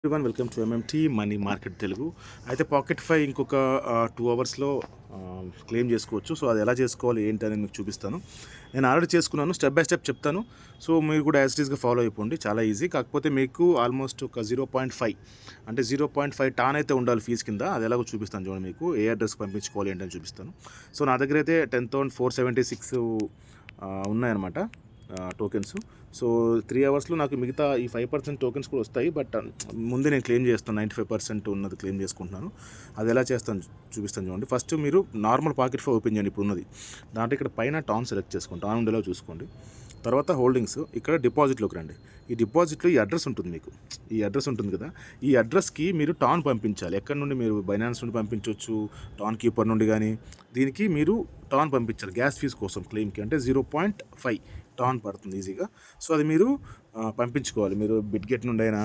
Everyone welcome to MMT money market Telugu. అయితే pocket ఫై ఇంకొక 2 అవర్స్లో క్లెయిమ్ చేసుకోవచ్చు. సో అది ఎలా చేసుకోవాలి ఏంటి అనేది మీకు చూపిస్తాను. నేను ఆల్రెడీ చేసుకున్నాను, స్టెప్ బై స్టెప్ చెప్తాను. సో మీరు కూడా యాజ్ ఇట్ ఈస్గా ఫాలో అయిపోండి, చాలా ఈజీ. కాకపోతే మీకు ఆల్మోస్ట్ ఒక 0.5 అంటే 0.5 టాన్ అయితే ఉండాలి ఫీజు కింద. అది ఎలాగో చూపిస్తాను చూడండి, మీకు ఏ అడ్రస్కి పంపించుకోవాలి ఏంటని చూపిస్తాను. సో నా దగ్గర అయితే 10,476 ఉన్నాయన్నమాట టోకెన్స్. సో 3 అవర్స్లో నాకు మిగతా ఈ 5% టోకెన్స్ కూడా వస్తాయి. బట్ ముందే నేను క్లెయిమ్ చేస్తాను, 95% ఉన్నది క్లెయిమ్ చేసుకుంటున్నాను. అది ఎలా చేస్తాను చూపిస్తాను చూడండి. ఫస్ట్ మీరు నార్మల్ పాకెట్ ఫై ఓపెన్ చేయండి. ఇప్పుడు ఉన్నది దాంట్లో ఇక్కడ పైన టాన్ సెలెక్ట్ చేసుకోండి, టాన్ ఉండేలా చూసుకోండి. తర్వాత హోల్డింగ్స్, ఇక్కడ డిపాజిట్లోకి రండి. ఈ డిపాజిట్లో ఈ అడ్రస్ ఉంటుంది, మీకు ఈ అడ్రస్ ఉంటుంది కదా, ఈ అడ్రస్కి మీరు టాన్ పంపించాలి. ఎక్కడి నుండి మీరు బైనాన్స్ నుండి పంపించవచ్చు, టాన్ కీపర్ నుండి, కానీ దీనికి మీరు టాన్ పంపించాలి గ్యాస్ ఫీజు కోసం క్లెయిమ్కి. అంటే 0.5 టాన్ పడుతుంది ఈజీగా. సో అది మీరు పంపించుకోవాలి. మీరు బిట్గెట్ నుండైనా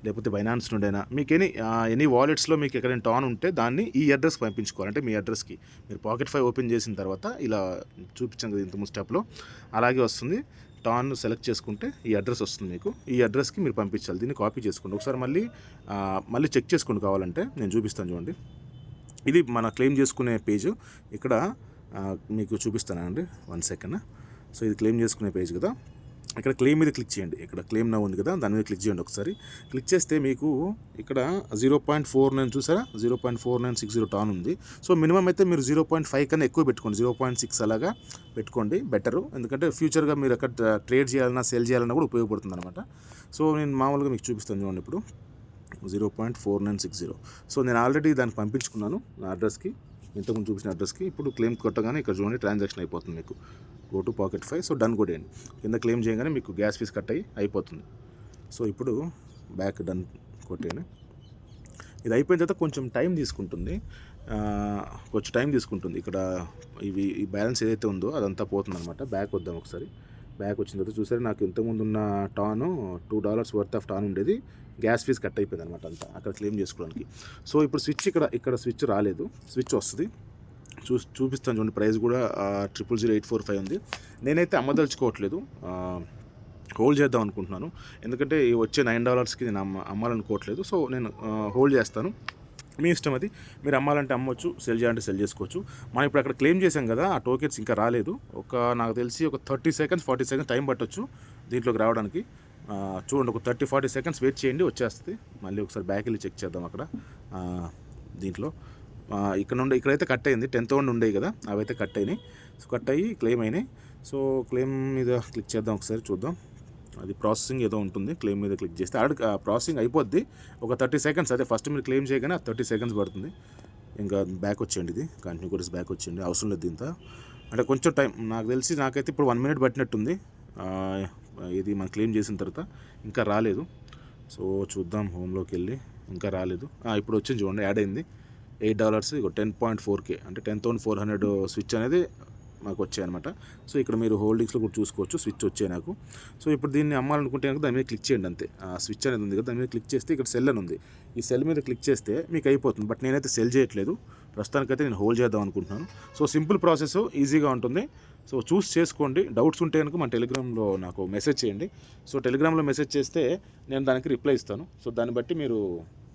లేకపోతే బైనాన్స్ నుండైనా మీకు ఎనీ వాలెట్స్లో మీకు ఎక్కడైనా టాన్ ఉంటే దాన్ని ఈ అడ్రస్కి పంపించుకోవాలి. అంటే మీ అడ్రస్కి మీరు పాకెట్ ఫై ఓపెన్ చేసిన తర్వాత ఇలా చూపించాం కదా ఇంత స్టెప్లో, అలాగే వస్తుంది. టాన్ సెలెక్ట్ చేసుకుంటే ఈ అడ్రస్ వస్తుంది మీకు. ఈ అడ్రస్కి మీరు పంపించాలి. దీన్ని కాపీ చేసుకోండి. ఒకసారి మళ్ళీ చెక్ చేసుకోండి కావాలంటే, నేను చూపిస్తాను చూడండి. ఇది మన క్లెయిమ్ చేసుకునే పేజ్. ఇక్కడ మీకు చూపిస్తానండి, 1 సెకండ్. సో ఇది క్లెయిమ్ చేసుకునే పేజ్ కదా, ఇక్కడ క్లెయిమ్ మీద క్లిక్ చేయండి. ఇక్కడ క్లెయిమ్ నౌ ఉంది కదా, దాని మీద క్లిక్ చేయండి. ఒకసారి క్లిక్ చేస్తే మీకు ఇక్కడ 0.49 చూసారా, 0.4960 టాన్ ఉంది. సో మినిమం అయితే మీరు 0.5 కన్నా ఎక్కువ పెట్టుకోండి, 0.6 అలాగా పెట్టుకోండి, బెటరు. ఎందుకంటే ఫ్యూచర్గా మీరు అక్కడ ట్రేడ్ చేయాలన్నా సేల్ చేయాలన్నా కూడా ఉపయోగపడుతుంది అనమాట. సో నేను మామూలుగా మీకు చూపిస్తాను చూడండి. ఇప్పుడు 0.4960. సో నేను ఆల్రెడీ దాన్ని పంపించుకున్నాను నా అడ్రస్కి, ఇంతకుముందు చూపించిన అడ్రస్కి. ఇప్పుడు క్లెయిమ్ కొట్టగానే ఇక్కడ చూడండి ట్రాన్సాక్షన్ అయిపోతుంది మీకు. Go to PocketFi. So done కొట్టేయండి. కింద క్లెయిమ్ చేయగానే మీకు గ్యాస్ ఫీజ్ కట్ అయిపోతుంది. సో ఇప్పుడు బ్యాక్ డన్ కొట్టేయండి. ఇది అయిపోయిన తర్వాత కొంచెం టైం తీసుకుంటుంది, ఇక్కడ ఈ బ్యాలెన్స్ ఏదైతే ఉందో అదంతా పోతుంది అనమాట. బ్యాక్ వద్దాం ఒకసారి. బ్యాక్ వచ్చిన తర్వాత చూసారు, నాకు ఇంతకుముందు ఉన్న టాను $2 వర్త్ ఆఫ్ టాన్ ఉండేది, గ్యాస్ ఫీజ్ కట్ అయిపోయింది అనమాట అంతా అక్కడ క్లెయిమ్ చేసుకోవడానికి. సో ఇప్పుడు స్విచ్ ఇక్కడ స్విచ్ రాలేదు, స్విచ్ వస్తుంది. చూపిస్తాను చూడండి. ప్రైస్ కూడా 000845 ఉంది. నేనైతే అమ్మదలుచుకోవట్లేదు, హోల్డ్ చేద్దాం అనుకుంటున్నాను. ఎందుకంటే వచ్చే $9కి నేను అమ్మాలనుకోవట్లేదు. సో నేను హోల్డ్ చేస్తాను. మీ ఇష్టం, అది మీరు అమ్మాలంటే అమ్మవచ్చు, సెల్ చేయాలంటే సెల్ చేసుకోవచ్చు. మనం ఇప్పుడు అక్కడ క్లెయిమ్ చేసాం కదా, ఆ టోకెన్స్ ఇంకా రాలేదు. నాకు తెలిసి ఒక 30 సెకండ్స్ 40 సెకండ్స్ టైం పట్టొచ్చు దీంట్లోకి రావడానికి. చూడండి, ఒక 30-40 సెకండ్స్ వెయిట్ చేయండి, వచ్చేస్తుంది. మళ్ళీ ఒకసారి బ్యాక్ వెళ్ళి చెక్ చేద్దాం. అక్కడ దీంట్లో ఇక్కడైతే కట్ అయింది. 10,000 ఉండేవి కదా, అవైతే కట్ అయినాయి. సో కట్ అయ్యి క్లెయిమ్ అయినాయి. సో క్లెయిమ్ మీద క్లిక్ చేద్దాం, ఒకసారి చూద్దాం. అది ప్రాసెసింగ్ ఏదో ఉంటుంది. క్లెయిమ్ మీద క్లిక్ చేస్తే ప్రాసెసింగ్ అయిపోద్ది. ఒక 30 సెకండ్స్, అదే ఫస్ట్ మీరు క్లెయిమ్ చేయగానే 30 సెకండ్స్ పడుతుంది. ఇంకా బ్యాక్ వచ్చేయండి, ఇది కంటిన్యూ కొట్టేసి బ్యాక్ వచ్చేయండి, అవసరం లేదు దీంతో. అంటే కొంచెం టైం, నాకైతే ఇప్పుడు 1 మినిట్ పట్టినట్టుంది ఇది మనం క్లెయిమ్ చేసిన తర్వాత. ఇంకా రాలేదు. సో చూద్దాం, హోమ్లోకి వెళ్ళి. ఇంకా రాలేదు. ఇప్పుడు వచ్చింది చూడండి, యాడ్ అయింది $8. 10.4K అంటే 10,400 స్విచ్ అనేది మాకు వచ్చాయన్నమాట. సో ఇక్కడ మీరు హోల్డింగ్స్లో కూడా చూసుకోవచ్చు, స్విచ్ వచ్చాయి నాకు. సో ఇప్పుడు దీన్ని అమ్మాలనుకుంటే కనుక దాని మీద క్లిక్ చేయండి అంతే. ఆ స్విచ్ అనేది ఉంది కదా, దాని మీద క్లిక్ చేస్తే ఇక్కడ సెల్ అని ఉంది. ఈ సెల్ మీద క్లిక్ చేస్తే మీకు అయిపోతుంది. బట్ నేనైతే సెల్ చేయట్లేదు, ప్రస్తుతానికైతే నేను హోల్డ్ చేద్దాం అనుకుంటున్నాను. సో సింపుల్ ప్రాసెస్, ఈజీగా ఉంటుంది. సో చేసుకోండి. డౌట్స్ ఉంటే కనుక మన టెలిగ్రామ్లో నాకు మెసేజ్ చేయండి. సో టెలిగ్రామ్లో మెసేజ్ చేస్తే నేను దానికి రిప్లై ఇస్తాను. సో దాన్ని బట్టి మీరు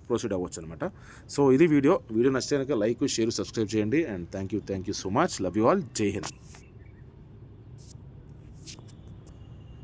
ప్రొసీడ్ అవ్వచ్చు అనమాట. సో ఇది వీడియో నచ్చితే కనుక లైక్, షేర్, సబ్స్క్రైబ్ చేయండి. And thank you so much. Love you all. జై హింద్.